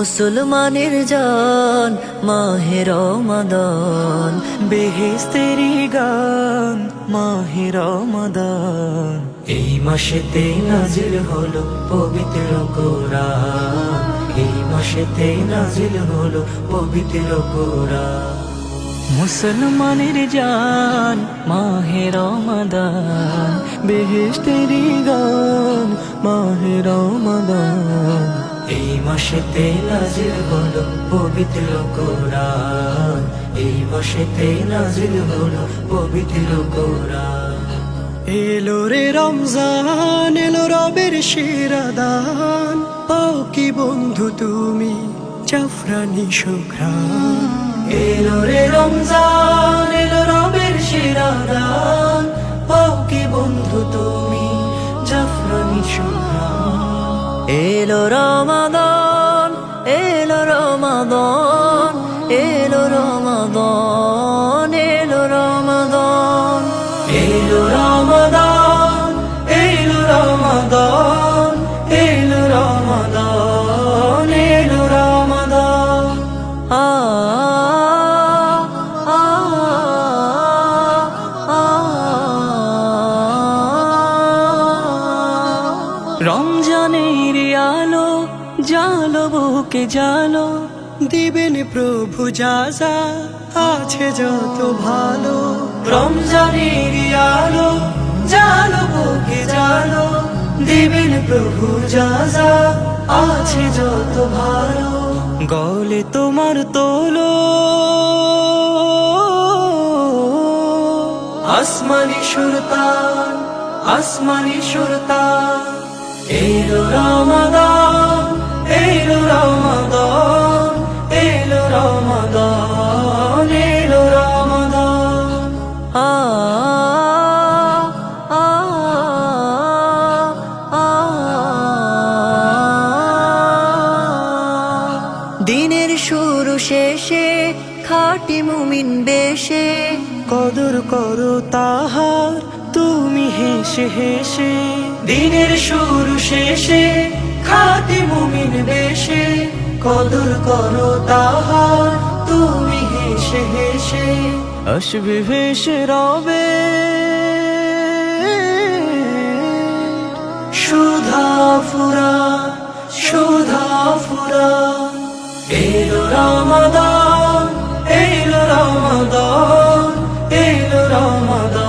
মুসলমানের জান মাহে রমাদান, বেহেশতেরি গান মাহে রমাদান। এই মাসেতে নাজিল হলো পবিত্র কোরআন, এই মাসেতে নাজিল হলো পবিত্র কোরআন। মুসলমানের জান মাহে রমাদান, বেহেশতেরি গান মাহে রমাদান। এই মাসেতে নাজিল হলো পবিত্র কোরআন, এই মাসেতে নাজিল হলো পবিত্র কোরআন। এলো রে রমজান, এলো রবের শিরাদান, পাও কি বন্ধু তুমি জাফরানি সুঘ্রাণ। এলো রে রমজান, এলো রবের শিরাদান, পাও কি বন্ধু তুমি জাফরানি সুঘ্রাণ। এলো রমাদান, এলো রমাদান, এলো রমাদান, এলো রমাদান, এলো রমাদান, এলো রমাদান, এলো রমাদান, এলো রমাদান। আ আ আ রমজানের আলো জালো বুকে জালো, দিবেন প্রভু যাজা আছে যত ভালো। রমজানের আলো জালো বুকে জালো, দিবেন প্রভু যাজা আছে যত ভালো। গলে তোমার তোলো আসমানি সুরতান, আসমানি সুরতান। এলো রমাদান, এলো রমাদান, এলো রমাদান, এলো রমাদান। আ আ আ দিনের শুরু শেষে খাঁটি মুমিন বেশে, কদর করো তাহার তুমি হেসে হেসে। দিনের শুরু শেষে খাঁটি মুমিন বেশে, কদর করো তাহার তুমি হেসে হেসে। আসবে ভেসে রবে সুধা ফুরা, সুধা ফুরা। এলো রমাদান, এলো রমাদান, এলো রমাদান।